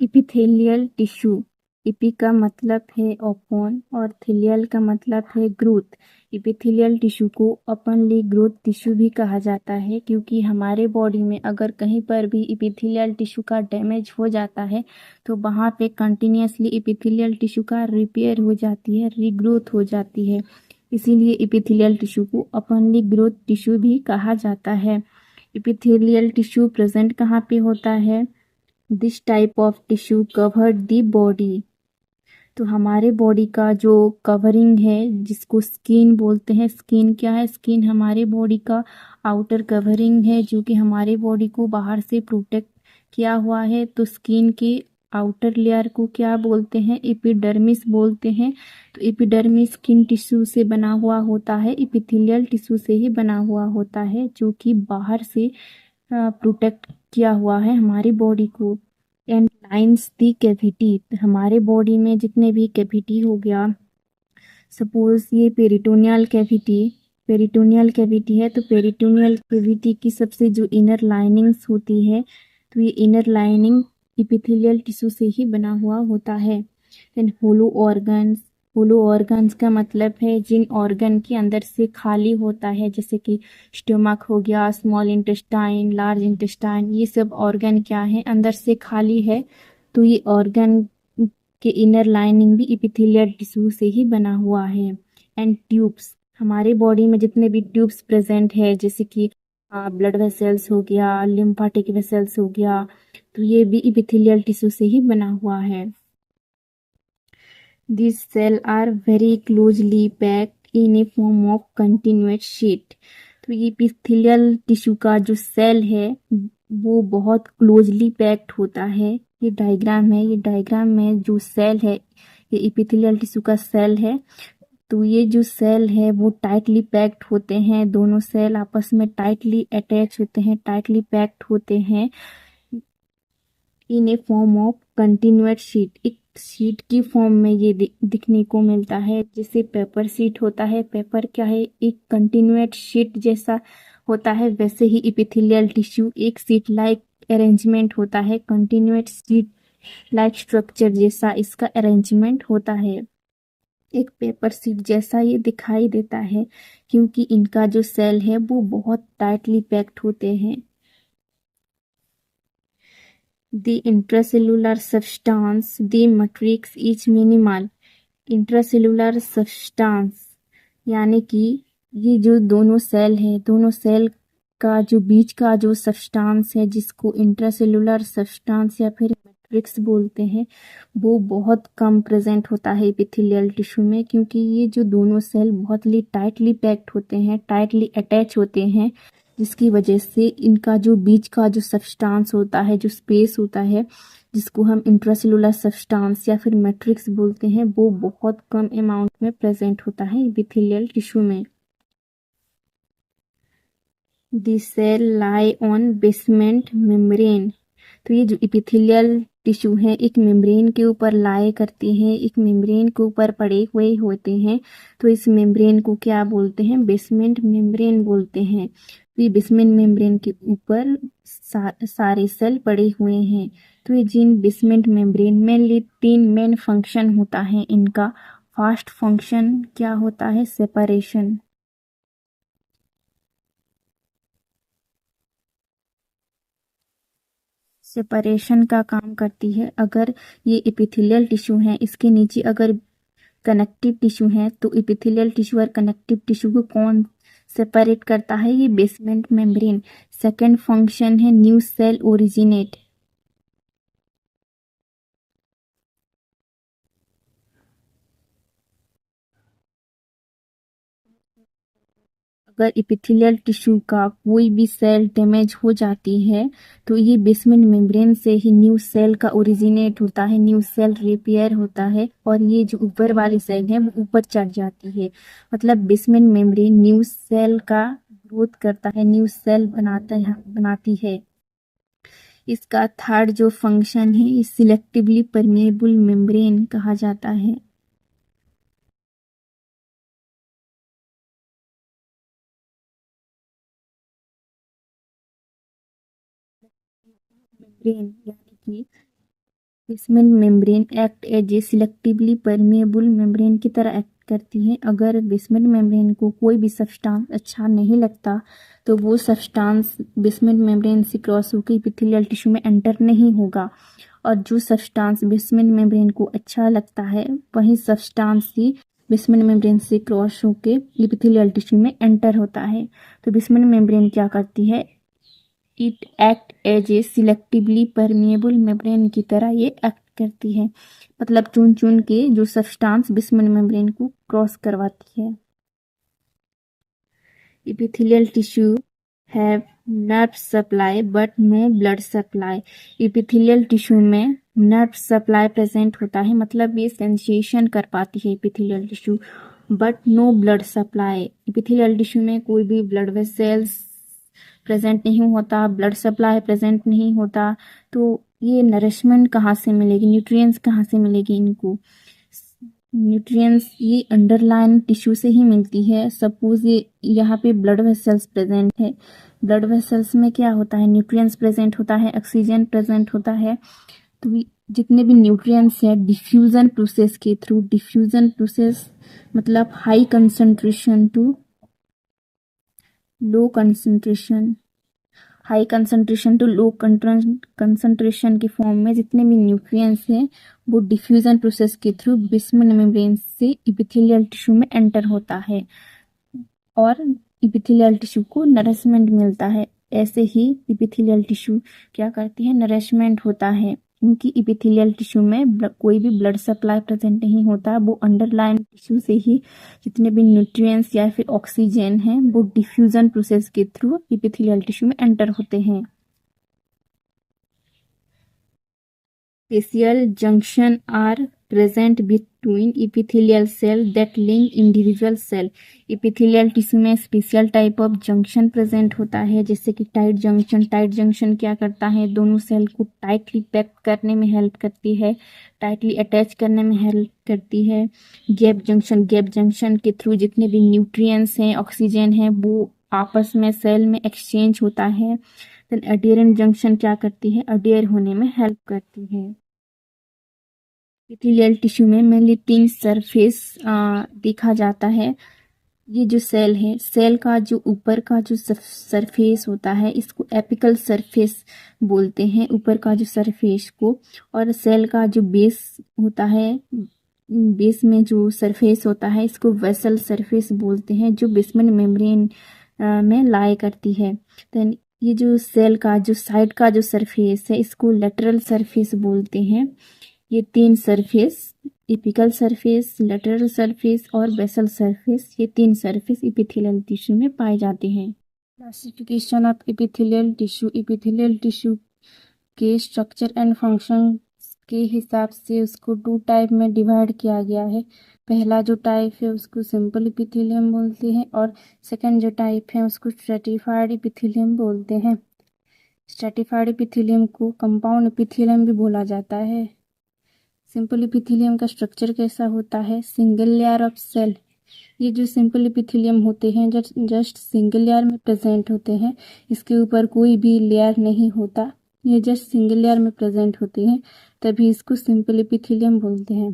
Epithelial tissue. EP का मतलब है ओपन और थेलियल का मतलब है ग्रोथ। इपिथेलियल टिश्यू को ओपनली ग्रोथ टिश्यू भी कहा जाता है, क्योंकि हमारे बॉडी में अगर कहीं पर भी इपिथेलियल टिश्यू का डैमेज हो जाता है तो वहाँ पे कंटिन्यूसली इपिथेलियल टिश्यू का रिपेयर हो जाती है, रीग्रोथ हो जाती है। इसीलिए इपिथेलियल टिश्यू को ओपनली ग्रोथ टिश्यू भी कहा जाता है। इपिथेलियल टिश्यू प्रेजेंट कहाँ पे होता है? This type of tissue cover the body. तो हमारे बॉडी का जो कवरिंग है जिसको स्किन बोलते हैं, स्किन क्या है? स्किन हमारे बॉडी का आउटर कवरिंग है जो कि हमारे बॉडी को बाहर से प्रोटेक्ट किया हुआ है। तो स्किन के आउटर लेयर को क्या बोलते हैं? एपिडर्मिस बोलते हैं। तो एपिडर्मिस स्किन टिश्यू से बना हुआ होता है, एपिथेलियल टिश्यू से ही बना हुआ होता है, जो कि बाहर से प्रोटेक्ट किया हुआ है हमारी बॉडी को। And lines the cavity. हमारे बॉडी में जितने भी कैविटी हो गया, सपोज ये पेरिटोनियल कैविटी है, तो पेरिटोनियल कैविटी की सबसे जो इनर लाइनिंग्स होती है, तो ये इनर लाइनिंग इपिथेलियल टिश्यू से ही बना हुआ होता है। देन होलो ऑर्गन्स का मतलब है जिन ऑर्गन के अंदर से खाली होता है, जैसे कि स्टमक हो गया, स्मॉल इंटेस्टाइन, लार्ज इंटेस्टाइन, ये सब ऑर्गन क्या है? अंदर से खाली है। तो ये ऑर्गन के इनर लाइनिंग भी इपिथेलियल टिश्यू से ही बना हुआ है। And tubes. हमारे बॉडी में जितने भी ट्यूब्स प्रेजेंट है, जैसे कि ब्लड वेसल्स हो गया, लिम्फेटिक वेसल्स हो गया, तो ये भी इपिथेलियल टिश्यू से ही बना हुआ है। These cells are very closely packed in a form of continuous sheet। तो ये इपिथेलियल टिश्यू का जो सेल है वो बहुत क्लोजली पैक्ड होता है। ये डायग्राम है, ये डायग्राम में जो सेल है ये इपिथेलियल टिश्यू का सेल है। तो ये जो सेल है वो टाइटली पैक्ड होते हैं, दोनों सेल आपस में टाइटली अटैच होते हैं, टाइटली पैक्ड होते हैं इन ए फॉर्म ऑफ कंटिन्यूअस शीट। एक शीट की फॉर्म में ये दिखने को मिलता है, जैसे पेपर शीट होता है। पेपर क्या है? एक कंटिन्यूअस शीट जैसा होता है, वैसे ही इपिथेलियल टिश्यू एक शीट लाइक अरेंजमेंट होता है, कंटिन्यूअस शीट लाइक स्ट्रक्चर जैसा इसका अरेंजमेंट होता है। एक पेपर शीट जैसा ये दिखाई देता है, क्योंकि इनका जो सेल है वो बहुत टाइटली पैक्ड होते हैं। The intracellular substance, the matrix is minimal। Intracellular substance यानी कि ये जो दोनों सेल है, दोनों सेल का जो बीच का जो सब्सटेंस है, जिसको इंट्रासेलुलर सब्सटेंस या फिर मैट्रिक्स बोलते हैं, वो बहुत कम प्रेजेंट होता है एपिथेलियल टिश्यू में, क्योंकि ये जो दोनों सेल बहुत ही टाइटली पैक्ड होते हैं, टाइटली अटैच होते हैं, जिसकी वजह से इनका जो बीच का जो सब्सटेंस होता है, जो स्पेस होता है, जिसको हम इंट्रासेलुलर सब्सटेंस या फिर मैट्रिक्स बोलते हैं, वो बहुत कम अमाउंट में प्रेजेंट होता है एपिथेलियल टिश्यू में। The cell lie on basement membrane. तो ये जो एपिथेलियल टिश्यू है एक मेम्ब्रेन के ऊपर लाई करते हैं, एक मेम्ब्रेन के ऊपर पड़े हुए होते हैं। तो इस मेम्ब्रेन को क्या बोलते हैं? बेसमेंट मेम्ब्रेन बोलते हैं। तो ये बेसमेंट मेम्ब्रेन के ऊपर सारे सेल पड़े हुए हैं। तो ये जिन बेसमेंट मेम्ब्रेन में 3 मेन फंक्शन होता है इनका। फर्स्ट फंक्शन क्या होता है? सेपरेशन। सेपरेशन का काम करती है। अगर ये एपिथेलियल टिश्यू है, इसके नीचे अगर कनेक्टिव टिश्यू है, तो एपिथेलियल टिश्यू और कनेक्टिव टिश्यू को कौन सेपरेट करता है? ये बेसमेंट मेम्ब्रेन। सेकेंड फंक्शन है न्यू सेल ओरिजिनेट। अगर एपिथेलियल टिश्यू का कोई भी सेल डैमेज हो जाती है, तो ये बेसमेंट मेम्ब्रेन से ही न्यू सेल का ओरिजिनेट होता है, न्यू सेल रिपेयर होता है, और ये जो ऊपर वाली सेल है वो ऊपर चढ़ जाती है। मतलब बेसमेंट मेम्ब्रेन न्यू सेल का ग्रोथ करता है, न्यू सेल बनाती है। इसका थर्ड जो फंक्शन है सिलेक्टिवली परमेएबल मेम्ब्रेन कहा जाता है। मेम्ब्रेन यानी कि basement membrane act as a selectively permeable membrane की तरह एक्ट करती है। अगर बेसमेंट मेम्ब्रेन को कोई भी सब्सटेंस अच्छा नहीं लगता तो वो सब्सटेंस बेसमेंट मेम्ब्रेन से क्रॉस होकर एपिथेलियल टिश्यू में एंटर नहीं होगा, और जो सब्सटेंस बेसमेंट मेम्ब्रेन को अच्छा लगता है वही सब्सटेंस ही बेसमेंट मेम्ब्रेन से क्रॉस होकर एपिथेलियल टिश्यू में एंटर होता है। तो बेसमेंट मेम्ब्रेन क्या करती है, it act as a selectively permeable membrane की तरह ये एक्ट करती है, मतलब चुन चुन के जो सब्सटेंस बेसमेंट मेम्ब्रेन को क्रॉस करवाती है। Epithelial tissue have nerve supply but no blood supply. Epithelial tissue में नर्व सप्लाई प्रेजेंट होता है, मतलब ये सेंसेशन कर पाती है epithelial tissue, but no blood supply. Epithelial tissue में कोई भी ब्लड वेसल्स प्रेजेंट नहीं होता, ब्लड सप्लाई प्रेजेंट नहीं होता, तो ये नरिशमेंट कहाँ से मिलेगी, न्यूट्रिएंट्स कहाँ से मिलेगी इनको, न्यूट्रिएंट्स ये अंडरलाइन टिश्यू से ही मिलती है। सपोज ये यहाँ पे ब्लड वेसल्स प्रेजेंट है, ब्लड वेसल्स में क्या होता है, न्यूट्रिएंट्स प्रेजेंट होता है, ऑक्सीजन प्रेजेंट होता है, तो जितने भी न्यूट्रिएंट्स है डिफ्यूजन प्रोसेस के थ्रू, डिफ्यूजन प्रोसेस मतलब high concentration to low concentration, high concentration to low concentration के फॉर्म में जितने भी न्यूट्रिएंट्स हैं वो डिफ्यूजन प्रोसेस के थ्रू बेसमेंट मेम्ब्रेन से एपिथेलियल टिश्यू में एंटर होता है और एपिथेलियल टिश्यू को नरिशमेंट मिलता है। ऐसे ही एपिथेलियल टिश्यू क्या करती है, नरिशमेंट होता है, क्योंकि एपिथेलियल टिश्यू में कोई भी ब्लड सप्लाई प्रेजेंट नहीं होता, वो अंडरलाइन टिश्यू से ही जितने भी न्यूट्रिएंट्स या फिर ऑक्सीजन हैं वो डिफ्यूजन प्रोसेस के थ्रू एपिथेलियल टिश्यू में एंटर होते हैं। Special junction are present between epithelial cell that link individual cell। epithelial tissue में special type of junction present होता है, जैसे कि टाइट जंक्शन। टाइट जंक्शन क्या करता है, दोनों सेल को टाइटली पैक करने में हेल्प करती है, टाइटली अटैच करने में हेल्प करती है। गैप जंक्शन, गैप जंक्शन के थ्रू जितने भी न्यूट्रिएंट्स हैं, ऑक्सीजन है, वो आपस में सेल में एक्सचेंज होता है। देन अडेरेंट जंक्शन क्या करती है, अडेयर होने में हेल्प करती है। एपिथेलियल टिश्यू में मेनली तीन सरफेस देखा जाता है। ये जो सेल है, सेल का जो ऊपर का जो सरफेस होता है इसको एपिकल सरफेस बोलते हैं, ऊपर का जो सरफेस को। और सेल का जो बेस होता है, बेस में जो सरफेस होता है इसको वेसल सरफेस बोलते हैं, जो बेसमेंट मेम्ब्रेन में लाई करती है। देन ये जो सेल का जो साइड का जो सरफेस है इसको लेटरल सरफेस बोलते हैं। ये तीन surface, apical surface, lateral surface और बेसल सरफेस, ये तीन सरफेस एपिथेलियल टिश्यू में पाए जाते हैं। Classification of epithelial tissue. Epithelial tissue के स्ट्रक्चर एंड फंक्शन के हिसाब से उसको टू टाइप में डिवाइड किया गया है। पहला जो टाइप है उसको सिंपल एपिथेलियम बोलते हैं और सेकंड जो टाइप है उसको स्ट्रेटिफाइड एपिथेलियम बोलते हैं। स्ट्रेटिफाइड एपिथेलियम को कंपाउंड एपिथेलियम भी बोला जाता है। सिंपल एपिथेलियम का स्ट्रक्चर कैसा होता है, सिंगल लेयर ऑफ सेल। ये जो सिंपल एपिथेलियम होते हैं जस्ट सिंगल लेयर में प्रेजेंट होते हैं, इसके ऊपर कोई भी लेयर नहीं होता, ये जस्ट सिंगल लेयर में प्रेजेंट होते हैं, तभी इसको सिंपल एपिथेलियम बोलते हैं।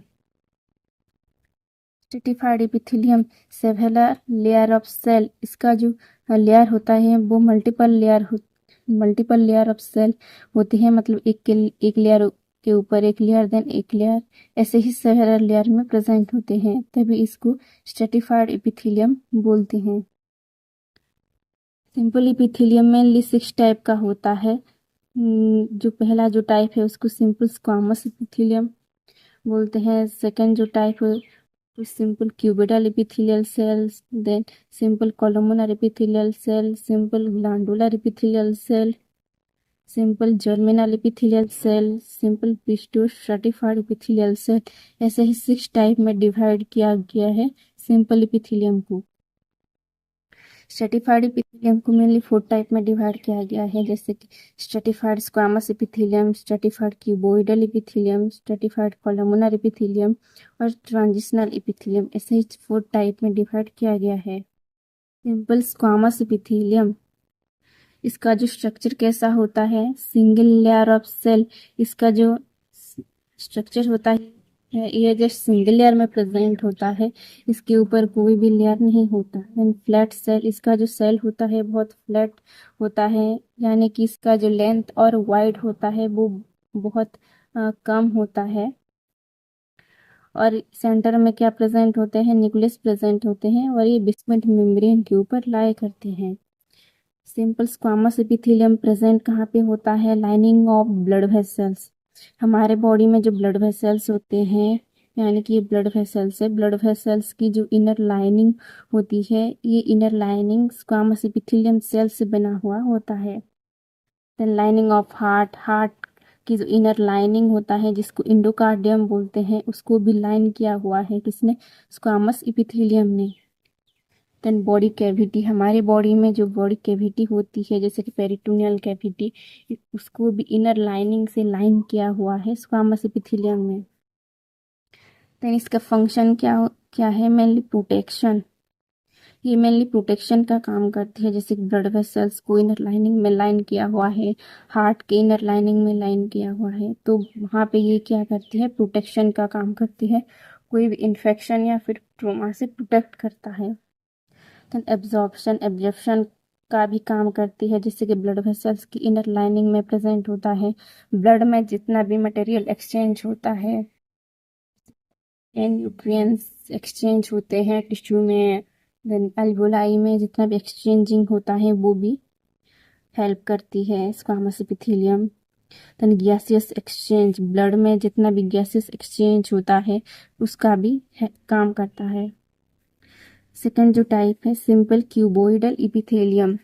Stratified epithelium several layer of cell, इसका जो लेयर होता है वो मल्टीपल लेयर ऑफ सेल होते हैं, मतलब एक लेयर के ऊपर एक लेयर देन एक लेयर, ऐसे ही सेवेरल लेयर में प्रेजेंट होते हैं, तभी इसको स्ट्रेटिफाइड एपिथेलियम बोलते हैं। सिंपल एपिथेलियम मेनली 6 टाइप का होता है। जो पहला जो टाइप है उसको सिंपल स्क्वामस एपिथेलियम बोलते हैं। सेकंड जो टाइप है तो simple cuboidal epithelial cells, then simple columnar epithelial cell, simple glandular epithelial cell, simple germinal epithelial cell, simple pseudo stratified epithelial cell, ऐसे ही 6 टाइप में डिवाइड किया गया है सिंपल एपिथेलियम को। स्ट्रेटिफाइड एपिथेलियम को मेनली 4 टाइप में डिवाइड किया गया है, जैसे कि stratified squamous epithelium, stratified cuboidal epithelium, stratified columnar epithelium और ट्रांजिशनल एपिथेलियम, ऐसे ही 4 टाइप में डिवाइड किया गया है। सिंपल स्क्वामस एपिथेलियम, इसका जो स्ट्रक्चर कैसा होता है, सिंगल लेयर ऑफ सेल, इसका जो स्ट्रक्चर होता है ये जस्ट सिंगल लेयर में प्रेजेंट होता है, इसके ऊपर कोई भी लेयर नहीं होता। देन फ्लैट सेल, इसका जो सेल होता है बहुत फ्लैट होता है, यानी कि इसका जो लेंथ और वाइड होता है वो बहुत कम होता है। और सेंटर में क्या प्रेजेंट होते हैं, न्यूक्लियस प्रेजेंट होते हैं, और ये बेसमेंट मेम्ब्रेन के ऊपर लाई करते हैं। सिंपल स्क्वामस एपिथेलियम प्रेजेंट कहाँ पे होता है, लाइनिंग ऑफ ब्लड वेसल्स। हमारे बॉडी में जो ब्लड वेसल्स होते हैं, यानी कि ये ब्लड वेसल्स है, ब्लड वेसल्स की जो इनर लाइनिंग होती है, ये inner lining squamous epithelium cell से बना हुआ होता है। Then lining of heart, heart की जो इनर लाइनिंग होता है जिसको इंडोकार्डियम बोलते हैं, उसको भी लाइन किया हुआ है किसने, स्क्वामस एपिथेलियम ने। देन बॉडी कैविटी, हमारे बॉडी में जो बॉडी कैविटी होती है जैसे कि पेरिटोनियल कैविटी, उसको भी इनर लाइनिंग से लाइन किया हुआ है स्क्वामस एपिथेलियम में। देन इसका फंक्शन क्या है, मेनली प्रोटेक्शन। ये मेनली प्रोटेक्शन का काम करती है, जैसे कि ब्लड वेसल्स को इनर लाइनिंग में लाइन किया हुआ है, हार्ट के इनर लाइनिंग में लाइन किया हुआ है, तो वहाँ पे ये क्या करती है, प्रोटेक्शन का काम करती है, कोई भी इन्फेक्शन या फिर ट्रोमा से प्रोटेक्ट करता है। देन एब्जॉर्प्शन का भी काम करती है, जैसे कि ब्लड वेसल्स की इनर लाइनिंग में प्रेजेंट होता है, ब्लड में जितना भी मटेरियल एक्सचेंज होता है, न्यूट्रिएंट्स एक्सचेंज होते हैं टिश्यू में, देन अल्वोलाई में जितना भी एक्सचेंजिंग होता है वो भी हेल्प करती है squamous epithelium. Then gaseous exchange, blood में जितना भी गैसियस एक्सचेंज होता है उसका भी काम करता है। सेकंड जो टाइप है simple cuboidal epithelium.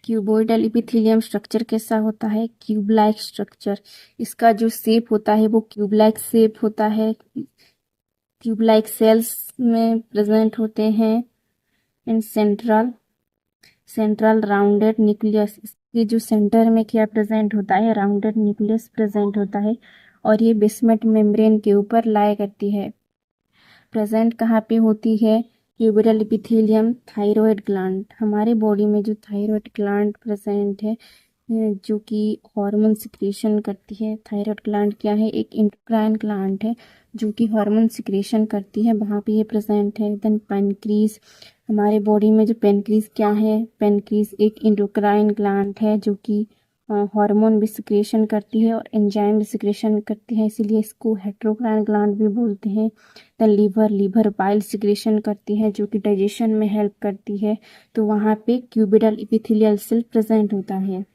Cuboidal epithelium structure कैसा होता है, क्यूब लाइक स्ट्रक्चर। इसका जो शेप होता है वो क्यूब लाइक शेप होता है, क्यूब लाइक सेल्स में प्रेजेंट होते हैं। इन सेंट्रल राउंडेड न्यूक्लियस, इसके जो सेंटर में क्या प्रेजेंट होता है, राउंडेड न्यूक्लियस प्रेजेंट होता है, और ये बेसमेंट मेम्ब्रेन के ऊपर लाई करती है। प्रेजेंट कहाँ पे होती है, क्यूबोइडल इपिथेलियम थायराइड ग्लैंड। हमारे बॉडी में जो थायराइड ग्लैंड प्रेजेंट है जो कि हार्मोन सिक्रेशन करती है। थायराइड ग्लैंड क्या है, एक इंडोक्राइन ग्लैंड है जो कि हार्मोन सिक्रेशन करती है, वहाँ पे ये प्रेजेंट है। देन पेनक्रीज, हमारे बॉडी में जो पेनक्रीज क्या है, पेनक्रीज एक इंडोक्राइन ग्लैंड है जो कि हार्मोन भी सिक्रेशन करती है और एंजाइम भी सिक्रेशन करती है, इसीलिए इसको हेटेरोक्राइन ग्लैंड भी बोलते हैं। देन लीवर बाइल सिक्रेशन करती है जो कि डाइजेशन में हेल्प करती है, तो वहाँ पे क्यूबिडल इपिथेलियल सेल प्रेजेंट होता है।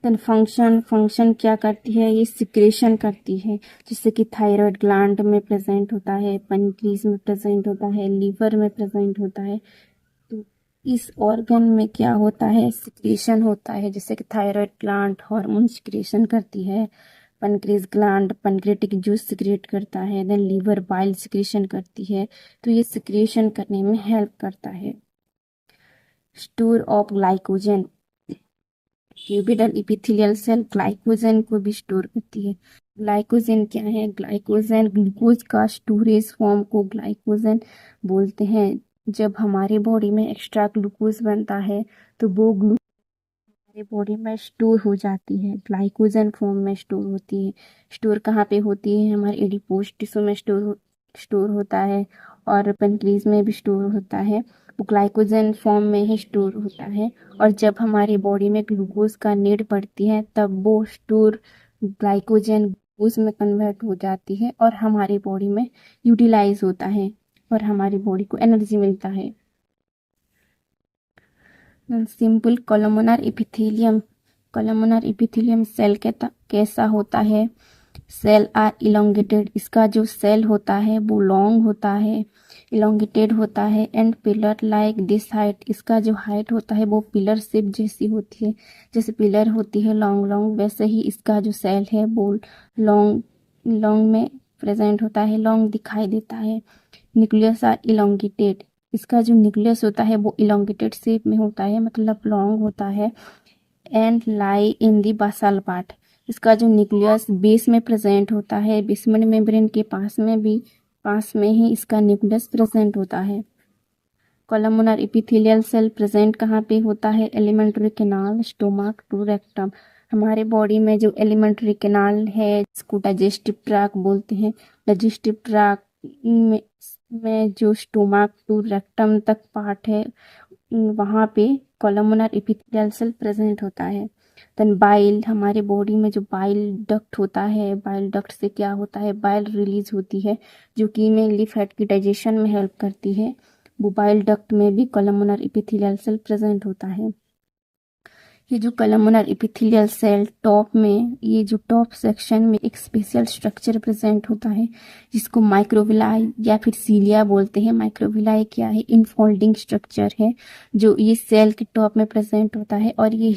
देन फंक्शन क्या करती है, ये सिक्रेशन करती है, जैसे कि थायराइड ग्लैंड में प्रेजेंट होता है, पेनक्रीज में प्रेजेंट होता है, लीवर में प्रेजेंट होता है। तो इस ऑर्गन में क्या होता है, सिक्रेशन होता है, जैसे कि थायराइड ग्लैंड हार्मोन सिक्रेशन करती है, पेनक्रीज ग्लैंड पेनक्रेटिक जूस सिक्रेट करता है, देन लीवर बाइल सिक्रेशन करती है, तो ये सिक्रेशन करने में हेल्प करता है। Store of glycogen, cuboidal epithelial cell glycogen को भी स्टोर करती है। ग्लाइकोजन क्या है, ग्लाइकोजन ग्लूकोज का स्टोरेज फॉर्म को ग्लाइकोजन बोलते हैं। जब हमारे बॉडी में एक्स्ट्रा ग्लूकोज बनता है तो वो ग्लूकोज हमारे बॉडी में स्टोर हो जाती है, ग्लाइकोजन फॉर्म में स्टोर होती है। स्टोर कहाँ पे होती है, हमारे एडिपोज टिश्यू में स्टोर होता है, और पेनक्रीज में भी स्टोर होता है, वो ग्लाइकोजन फॉर्म में ही स्टोर होता है। और जब हमारी बॉडी में ग्लूकोज का नीड पड़ती है तब वो स्टोर ग्लाइकोजन ग्लूकोज में कन्वर्ट हो जाती है और हमारी बॉडी में यूटिलाइज होता है और हमारी बॉडी को एनर्जी मिलता है। Simple columnar epithelium, columnar epithelium cell कैसा होता है, सेल आर इलोंगेटेड, इसका जो सेल होता है वो लॉन्ग होता है, इलोंगेटेड होता है, and pillar like this height, इसका जो हाइट होता है वो पिलर शेप जैसी होती है, जैसे पिलर होती है लॉन्ग लॉन्ग, वैसे ही इसका जो सेल है वो लॉन्ग लॉन्ग में प्रेजेंट होता है, लॉन्ग दिखाई देता है। न्यूक्लियस आर इलोंगेटेड, इसका जो न्यूक्लियस होता है वो इलोंगेटेड शेप में होता है, मतलब लॉन्ग होता है, and lie in the basal part, इसका जो न्यूक्लियस बेस में प्रेजेंट होता है, बेसमेंट मेम्ब्रेन के पास में ही इसका न्यूक्लियस प्रेजेंट होता है। कोलुमनार एपिथेलियल सेल प्रेजेंट कहाँ पे होता है, alimentary canal, stomach to rectum. हमारे बॉडी में जो एलिमेंट्री कैनाल है जिसको डाइजेस्टिव ट्रैक्ट बोलते हैं, डाइजेस्टिव ट्रैक्ट में जो स्टोमक टू रेक्टम तक पार्ट है वहाँ पे कोलमनर एपिथेलियल सेल प्रेजेंट होता है। देन बाइल, हमारे बॉडी में जो बाइल डक्ट होता है, बाइल डक्ट से क्या होता है, बाइल रिलीज होती है जो कि मेनली फैट की डाइजेशन में हेल्प करती है। वो बाइल डक्ट में भी कोलमनर एपिथेलियल सेल प्रेजेंट होता है। ये जो कोलमनर एपिथेलियल सेल टॉप में, ये जो टॉप सेक्शन में एक स्पेशल स्ट्रक्चर प्रेजेंट होता है जिसको माइक्रोविलाई या फिर सीलिया बोलते हैं। माइक्रोविलाई क्या है, इनफोल्डिंग स्ट्रक्चर है जो ये सेल के टॉप में प्रेजेंट होता है, और ये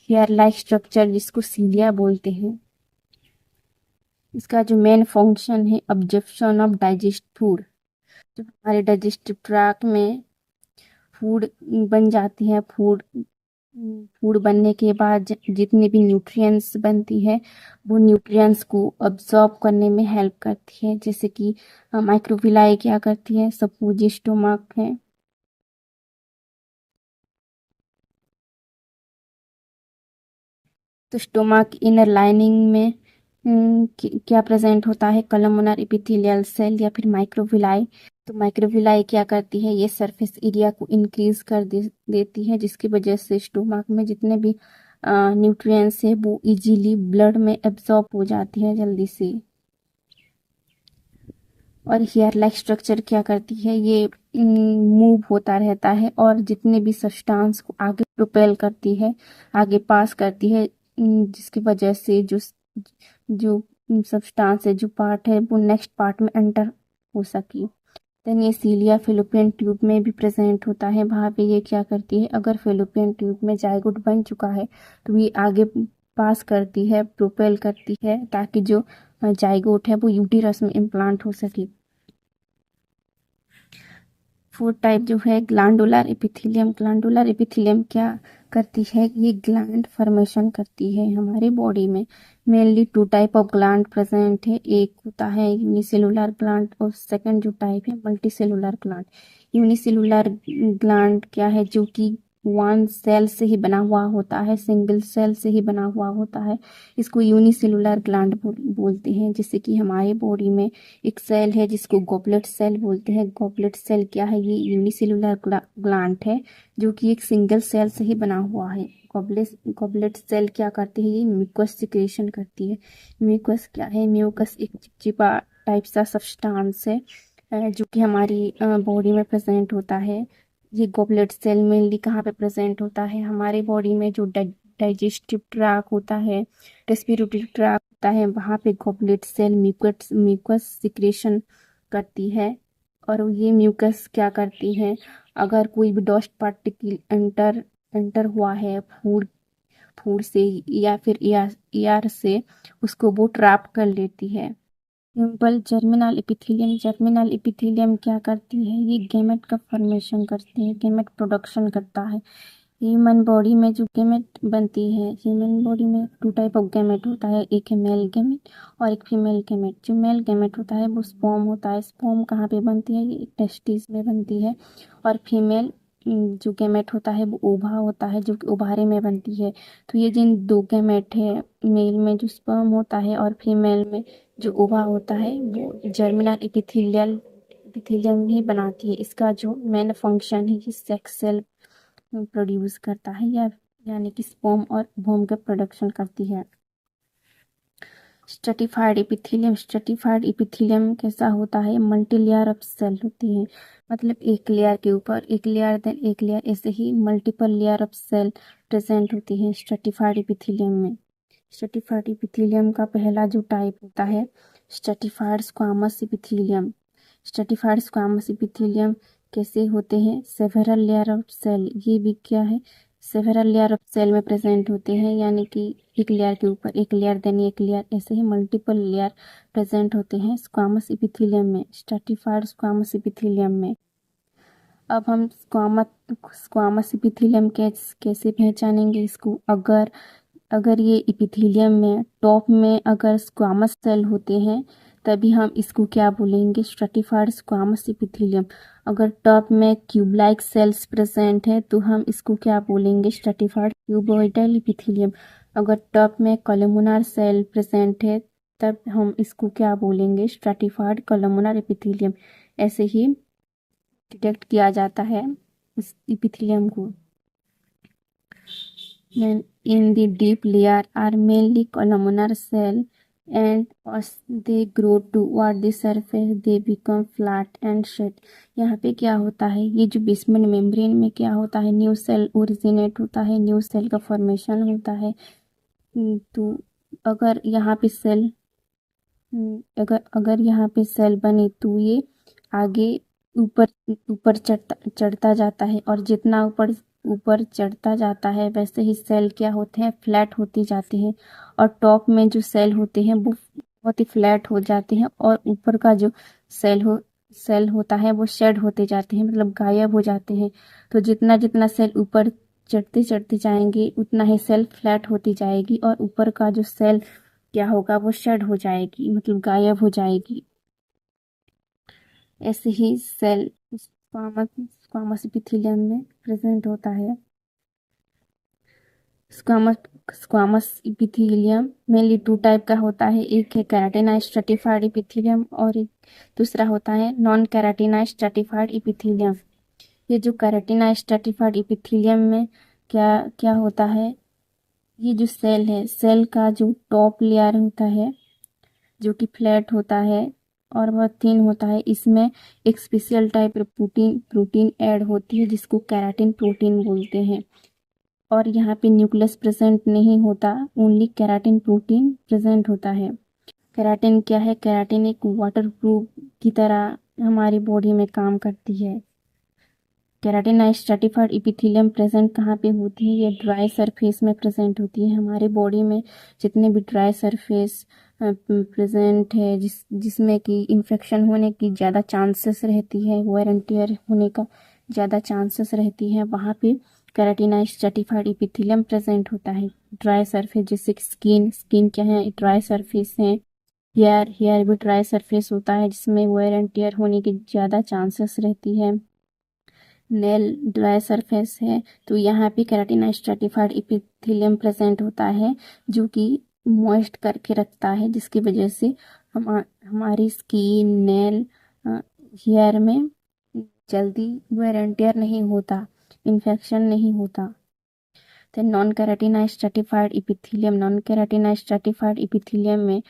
हेयर लाइक स्ट्रक्चर जिसको सीलिया बोलते हैं। इसका जो मेन फंक्शन है अब्जॉर्प्शन ऑफ डाइजेस्ट फूड, जो हमारे डाइजेस्टिव ट्रैक्ट में फूड बन जाती है, फूड बनने के बाद जितने भी न्यूट्रिएंट्स बनती है वो न्यूट्रिएंट्स को अब्सॉर्ब करने में हेल्प करती है। जैसे कि माइक्रोविलाई क्या करती है, सपोज ये स्टोमक है, तो स्टोमक इनर लाइनिंग में क्या प्रेजेंट होता है, कोलमनर एपिथेलियल सेल या फिर माइक्रोविलाई। तो माइक्रोविलाई क्या करती है, ये सरफेस एरिया को इंक्रीज कर देती है जिसकी वजह से स्टोमक में जितने भी न्यूट्रिएंट्स है वो इजीली ब्लड में एब्जॉर्ब हो जाती है जल्दी से। और हेयर लाइक स्ट्रक्चर क्या करती है, ये मूव होता रहता है और जितने भी सब्सटेंस को आगे प्रोपेल करती है, आगे पास करती है, जिसकी वजह से जो सब्सटेंस है, जो पार्ट है वो नेक्स्ट पार्ट में एंटर हो सके। देन ये सीलिया फेलोपियन ट्यूब में भी प्रेजेंट होता है। वहाँ पे ये क्या करती है, अगर फेलोपियन ट्यूब में जाइगोट बन चुका है तो ये आगे पास करती है, प्रोपेल करती है ताकि जो जाइगोट है वो यूटेरस में इम्प्लांट हो सके। फोर्थ टाइप जो है ग्लैंडुलर एपिथेलियम। ग्लैंडुलर एपिथेलियम क्या करती है, ये ग्लैंड फॉर्मेशन करती है। हमारे बॉडी में mainly 2 type of gland present है, एक होता है यूनिसेलुलर ग्लैंड और सेकंड जो टाइप है मल्टीसेलुलर ग्लैंड। यूनिसेलुलर ग्लैंड क्या है, जो कि 1 सेल से ही बना हुआ होता है, सिंगल सेल से ही बना हुआ होता है, इसको यूनिसेलुलर ग्लैंड बोलते हैं। जैसे कि हमारे बॉडी में एक सेल है जिसको गॉबलेट सेल बोलते हैं। गॉबलेट सेल क्या है, ये यूनिसेलुलर ग्लैंड है जो कि एक सिंगल सेल से ही बना हुआ है। गॉबलेट सेल क्या करती है, ये म्यूकस सिक्रेशन करती है। म्यूकस क्या है, म्यूकस एक चिपचिपा टाइप सा सब्सटेंस है जो कि हमारी बॉडी में प्रेजेंट होता है। ये गॉबलेट सेल मेनली कहाँ पे प्रेजेंट होता है, हमारे बॉडी में जो डाइजेस्टिव ट्रैक्ट होता है, रेस्पिरेटरी ट्रैक्ट होता है, वहाँ पे गॉबलेट सेल म्यूकस सिक्रेशन करती है। और ये म्यूकस क्या करती है, अगर कोई भी डस्ट पार्टिकल एंटर हुआ है फूड फूड से या फिर एयर से, उसको वो ट्रैप कर लेती है। Simple germinal epithelium. Germinal epithelium क्या करती है, ये गैमेट का फॉर्मेशन करती है, गैमेट प्रोडक्शन करता है। ह्यूमन बॉडी में जो गैमेट बनती है, ह्यूमन बॉडी में 2 टाइप ऑफ गैमेट होता है, एक है मेल गैमेट और एक फीमेल गैमेट। जो मेल गैमेट होता है वो स्पर्म होता है। स्पर्म कहाँ पे बनती है, ये टेस्टिस में बनती है। और फीमेल जो गैमेट होता है वो ओवा होता है जो कि ओभारे में बनती है। तो ये जिन 2 गैमेट है, मेल में जो स्पर्म होता है और फीमेल में जो ओवा होता है, वो जर्मिनल एपिथेलियम ही बनाती है। इसका जो मेन फंक्शन है, ये सेक्स सेल प्रोड्यूस करता है, या यानी कि स्पर्म और ओवम का प्रोडक्शन करती है। Stratified epithelium. स्ट्रेटिफाइड एपिथेलियम कैसा होता है, मल्टी लेयर ऑफ सेल होती है, मतलब एक लेयर के ऊपर एक लेयर देन एक लेयर, ऐसे ही multiple layer of cell present होती है स्ट्रेटिफाइड एपिथेलियम में। स्ट्रेटिफाइड एपिथेलियम का पहला जो टाइप होता है stratified squamous epithelium. Stratified squamous epithelium कैसे होते हैं, सेवेरल लेयर ऑफ सेल, ये भी क्या है, सेवेरल लेयर ऑफ सेल में प्रेजेंट होते हैं, यानी कि एक लेयर के ऊपर एक लेयर देन एक लेयर, ऐसे ही मल्टीपल लेयर प्रेजेंट होते हैं स्क्वामस एपिथेलियम में, स्ट्रेटिफाइड स्क्वामस एपिथेलियम में। अब हम स्क्वामस एपिथेलियम कैसे पहचानेंगे इसको, अगर ये एपिथेलियम में टॉप में अगर स्क्वामस सेल होते हैं तभी हम इसको क्या बोलेंगे, स्ट्रेटिफाइड स्क्वामस एपिथेलियम। अगर टॉप में क्यूब लाइक सेल्स प्रेजेंट है तो हम इसको क्या बोलेंगे, स्ट्रेटिफाइड क्यूबॉइडल एपिथेलियम। अगर टॉप में कोलुमिनार सेल प्रेजेंट है तब हम इसको क्या बोलेंगे, स्ट्रैटिफाइड कोलुमिनार एपिथेलियम। ऐसे ही डिटेक्ट किया जाता है इस एपिथेलियम को। Then in the deep layer are mainly columnar cell, and as they grow toward the surface they become flat and shed। यहाँ पे क्या होता है, ये जो बेसमेंट मेम्ब्रेन में क्या होता है, न्यू सेल ओरिजिनेट होता है, न्यू सेल का फॉर्मेशन होता है। तो अगर यहाँ पे सेल अगर अगर यहाँ पे सेल बने तो ये आगे ऊपर ऊपर चढ़ता जाता है, और जितना ऊपर ऊपर चढ़ता जाता है वैसे ही सेल क्या होते हैं, फ्लैट होते जाते हैं। और टॉप में जो सेल होते हैं वो बहुत ही फ्लैट हो जाते हैं, और ऊपर का जो सेल होता है वो शेड होते जाते हैं, मतलब गायब हो जाते हैं। तो जितना जितना सेल ऊपर चढ़ते चढ़ते जाएंगे उतना ही सेल फ्लैट होती जाएगी, और ऊपर का जो सेल क्या होगा, वो शेड हो जाएगी, मतलब गायब हो जाएगी। ऐसे ही सेल स्क्वामस एपिथेलियम में प्रेजेंट होता है। Squamous epithelium mainly two type का होता है, एक है केराटिनाइज्ड स्ट्रैटिफाइड एपिथेलियम और एक दूसरा होता है नॉन केराटिनाइज्ड स्ट्रैटिफाइड एपिथेलियम। ये जो केराटिनाइज्ड स्ट्रैटिफाइड एपिथेलियम में क्या क्या होता है, ये जो सेल है, सेल का जो टॉप लेयर होता है जो कि फ्लैट होता है और बहुत थिन होता है, इसमें एक स्पेशल टाइप प्रोटीन ऐड होती है जिसको केराटिन प्रोटीन बोलते हैं। और यहाँ पे न्यूक्लियस प्रेजेंट नहीं होता, ओनली केराटिन प्रोटीन प्रेजेंट होता है। केराटिन क्या है, केराटिन एक वाटरप्रूफ की तरह हमारी बॉडी में काम करती है। केराटिनाइज्ड स्ट्रैटिफाइड एपिथेलियम प्रेजेंट कहाँ पे होती है, ये ड्राई सरफेस में प्रेजेंट होती है। हमारे बॉडी में जितने भी ड्राई सरफेस प्रेजेंट है जिसमें कि इन्फेक्शन होने की ज़्यादा चांसेस रहती है, वेयर एंड टियर होने का ज़्यादा चांसेस रहती है, वहाँ पे केराटिनाइज्ड स्ट्रैटिफाइड एपिथेलियम प्रेजेंट होता है। ड्राई सरफेस जैसे स्किन क्या है, ड्राई सरफेस है। हेयर भी ड्राई सरफेस होता है जिसमें वेयर एंड टियर होने की ज़्यादा चांसेस रहती है। नेल ड्राई सरफेस है, तो यहाँ पे केराटिनाइज्ड स्ट्रैटिफाइड एपिथेलियम प्रेजेंट होता है जो कि मॉइस्ट करके रखता है, जिसकी वजह से हमारी स्किन, नेल, हेयर में जल्दी वेयर एंड टियर नहीं होता, इन्फेक्शन नहीं होता। तो नॉन केराटिनाइज्ड स्ट्रैटिफाइड एपिथेलियम में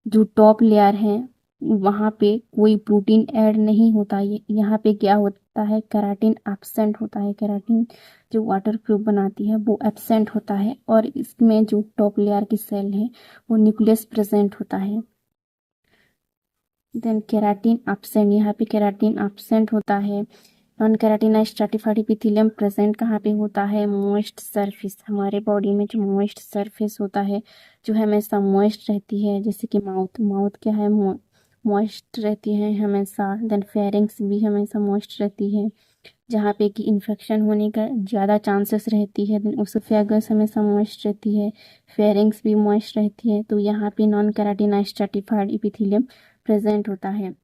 जो टॉप लेयर है वहाँ पे कोई प्रोटीन ऐड नहीं होता। यहाँ पे क्या होता है, केराटिन एब्सेंट होता है, केराटिन जो वाटर प्रूफ बनाती है वो एब्सेंट होता है, और इसमें जो टॉप लेयर की सेल है वो न्यूक्लियस प्रेजेंट होता है। देन केराटिन एब्सेंट, यहाँ पे केराटिन एब्सेंट होता है। Non keratinized stratified epithelium present कहाँ पे होता है, मॉइस्ट सरफेस। हमारे बॉडी में जो मॉइस्ट सरफेस होता है जो हमेशा मॉइस्ट रहती है, जैसे कि माउथ क्या है, मॉइस्ट रहती है हमेशा। देन फेरिंग्स भी हमेशा मॉइस्ट रहती है, जहाँ पे कि इन्फेक्शन होने का ज़्यादा चांसेस रहती है। देन ओसोफेगस हमेशा मॉइस्ट रहती है, फेरिंग्स भी मॉइस्ट रहती है। तो यहाँ पे non keratinized stratified epithelium present होता है।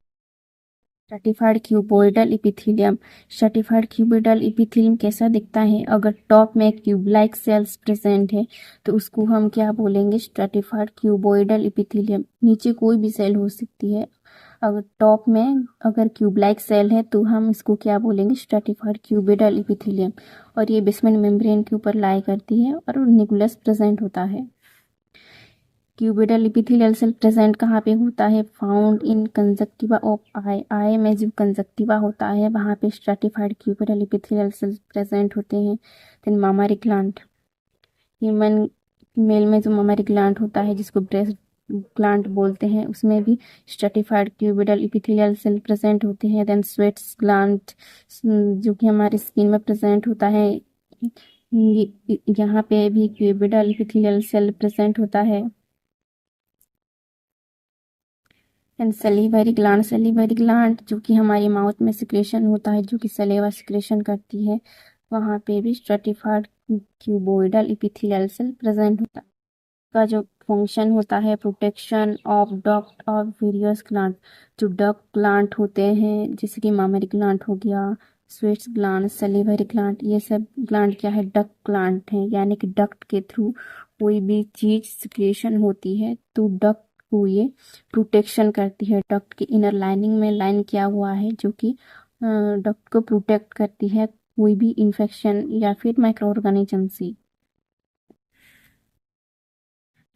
Stratified cuboidal epithelium, stratified cuboidal epithelium कैसा दिखता है, अगर टॉप में क्यूब लाइक सेल्स प्रेजेंट है तो उसको हम क्या बोलेंगे, स्ट्रैटिफाइड क्यूबोइडल एपिथेलियम। नीचे कोई भी सेल हो सकती है, अगर टॉप में अगर क्यूब लाइक सेल है तो हम इसको क्या बोलेंगे, स्ट्रैटिफाइड क्यूबोइडल एपिथेलियम। और ये बेसमेंट मेम्ब्रेन के ऊपर लाई करती है और न्यूक्लियस प्रेजेंट होता है। क्यूबिडल एपिथेलियल सेल प्रेजेंट कहाँ पे होता है, फाउंड इन कंजक्टिवा ऑफ आई में जो कंजक्टिवा होता है वहाँ पे stratified cuboidal epithelial cell present होते हैं। देन मामरी ग्लैंड, ह्यूमन मेल में जो मामरी ग्लैंड होता है जिसको ब्रेस्ट ग्लैंड बोलते हैं, उसमें भी stratified cuboidal epithelial cell present होते हैं। देन स्वेट्स ग्लैंड जो कि हमारी स्किन में प्रेजेंट होता है, यहाँ पे भी क्यूबिडल एपिथेलियल सेल प्रेजेंट होता है। एंड सलीवरी ग्लैंड जो कि हमारी माउथ में सिक्रेशन होता है, जो कि सलेवा सिक्रेशन करती है, वहाँ पे भी stratified cuboidal epithelial cell present होता है। का जो फंक्शन होता है, protection of duct of various gland. जो डक्ट ग्लैंड होते हैं जैसे कि मामरी ग्लैंड हो गया, स्वेट्स ग्लैंड, सलीवरी ग्लैंड, ये सब ग्लैंड क्या है, डक्ट ग्लैंड है, यानी कि डक्ट के थ्रू कोई भी चीज सिक्रेशन होती है तो डक्ट को ये प्रोटेक्शन करती है। डक्ट की इनर लाइनिंग में लाइन किया हुआ है जो कि डक्ट को प्रोटेक्ट करती है कोई भी इन्फेक्शन या फिर माइक्रो ऑर्गेनिज्म से।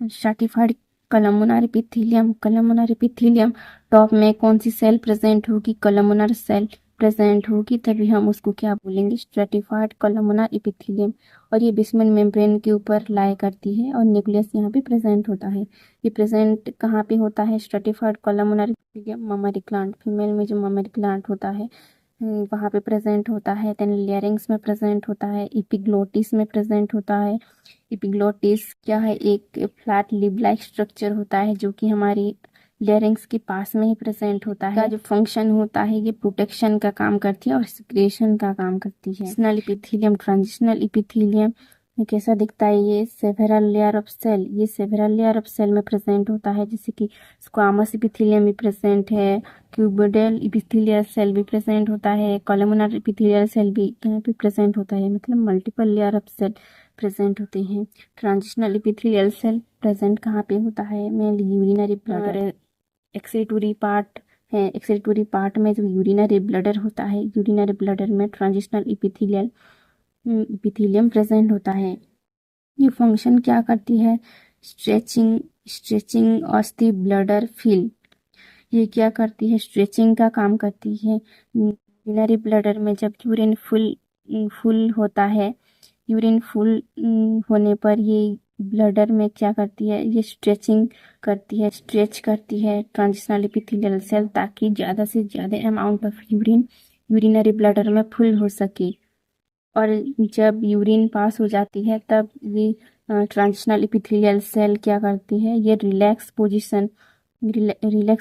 Stratified columnar epithelium. Columnar epithelium top में कौन सी सेल प्रेजेंट होगी? कॉलमनार सेल प्रेजेंट होगी, तभी हम उसको क्या बोलेंगे? Stratified columnar epithelium. और ये बेसमेंट मेम्ब्रेन के ऊपर लाई करती है और न्यूक्लियस यहाँ पे प्रेजेंट होता है। ये प्रेजेंट कहाँ पे होता है? Stratified columnar epithelium mammary gland, female में जो ममरी ग्लैंड होता है वहाँ पे प्रेजेंट होता है। देन लेरिंग्स में प्रेजेंट होता है, एपिग्लोटिस में प्रेजेंट होता है। एपिग्लोटिस क्या है? एक फ्लैट लिब लाइक स्ट्रक्चर होता है जो कि हमारी लेरिंग्स के पास में ही प्रेजेंट होता है। जो फंक्शन होता है ये प्रोटेक्शन का काम करती है और सिक्रेशन का काम करती है। Transitional epithelium. ट्रांजिशनल एपिथेलियम कैसा दिखता है? ये सेवेरल लेयर ऑफ सेल, ये सेवेरल लेयर ऑफ सेल में प्रेजेंट होता है, जैसे कि स्क्वामस एपिथेलियम भी प्रेजेंट है, क्यूबोइडल एपिथेलियल सेल भी प्रेजेंट होता है, कॉलमनार एपिथेलियल सेल भी यहाँ पे प्रेजेंट होता है, मतलब multiple layer of cell present होते हैं। ट्रांजिशनल एपिथेलियल सेल प्रेजेंट कहाँ पे होता है? Mainly urinary bladder, excretory part है। एक्सक्रीटोरी पार्ट में जो यूरिनरी ब्लडर होता है, यूरिनरी ब्लडर में ट्रांजिशनल एपिथेलियम प्रेजेंट होता है। ये फंक्शन क्या करती है? Stretching of the bladder fill. ये क्या करती है? स्ट्रेचिंग का काम करती है। यूरिनरी ब्लडर में जब यूरिन फुल होता है, यूरिन फुल होने पर ये ब्लडर में क्या करती है? ये स्ट्रेचिंग करती है, स्ट्रेच करती है ट्रांजिशनल एपिथेलियल सेल, ताकि ज़्यादा से ज़्यादा amount of urine urinary bladder में फुल हो सके। और जब यूरिन पास हो जाती है तब ये ट्रांजिशनल एपिथेलियल सेल क्या करती है? ये रिलैक्स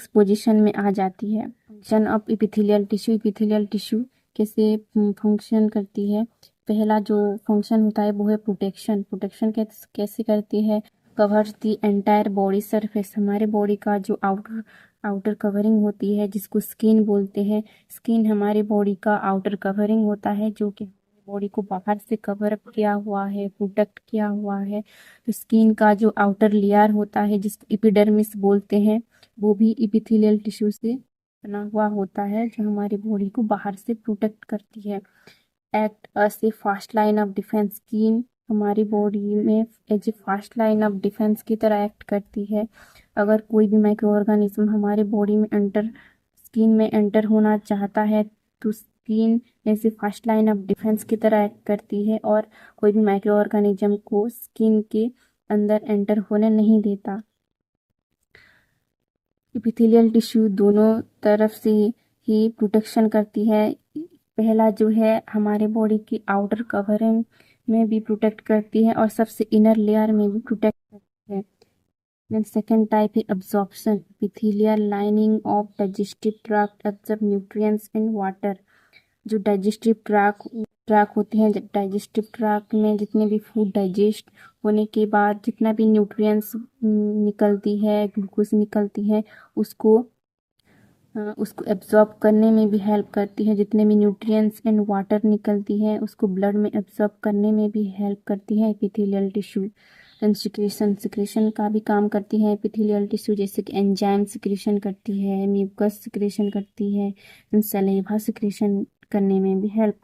पोजीशन में आ जाती है। Function of epithelial tissue. Epithelial tissue कैसे फंक्शन करती है? पहला जो फंक्शन होता है वो है प्रोटेक्शन। प्रोटेक्शन कैसे करती है? Covers the entire body surface. हमारे बॉडी का जो आउटर कवरिंग होती है जिसको स्किन बोलते हैं, स्किन हमारे बॉडी का आउटर कवरिंग होता है जो कि बॉडी को बाहर से कवर अप किया हुआ है, प्रोटेक्ट किया हुआ है। तो स्किन का जो आउटर लेयर होता है जिसको एपिडर्मिस बोलते हैं, वो भी एपिथेलियल टिश्यू से बना हुआ होता है जो हमारी बॉडी को बाहर से प्रोटेक्ट करती है। Act as a first line of defence. Skin हमारी बॉडी में as a first line of defence की तरह एक्ट करती है। अगर कोई भी माइक्रो ऑर्गेनिज्म हमारे बॉडी में स्किन में एंटर होना चाहता है तो स्किन ऐसे फर्स्ट लाइन ऑफ डिफेंस की तरह एक्ट करती है और कोई भी माइक्रो ऑर्गेनिज्म को स्किन के अंदर एंटर होने नहीं देता। एपिथेलियल टिश्यू दोनों तरफ से ही प्रोटेक्शन करती है। पहला जो है हमारे बॉडी की आउटर कवरिंग में भी प्रोटेक्ट करती है और सबसे इनर लेयर में भी प्रोटेक्ट करती है। देन सेकेंड टाइप है absorption. Epithelial lining of digestive tract absorb nutrients in water. जो डाइजेस्टिव ट्रैक होते हैं, डाइजेस्टिव ट्रैक में जितने भी फूड डाइजेस्ट होने के बाद जितना भी न्यूट्रिएंट्स निकलती है, ग्लूकोज निकलती है, उसको एब्जॉर्ब करने में भी हेल्प करती है। जितने भी न्यूट्रिएंट्स एंड वाटर निकलती है उसको ब्लड में एब्जॉर्ब करने में भी हेल्प करती है एपिथेलियल टिश्यू। देन सिक्रेशन का भी काम करती है एपिथेलियल टिश्यू, जैसे कि एंजाइम सिक्रेशन करती है, म्यूकस सिक्रेशन करती है, सलेवा सिक्रेशन करने में भी हेल्प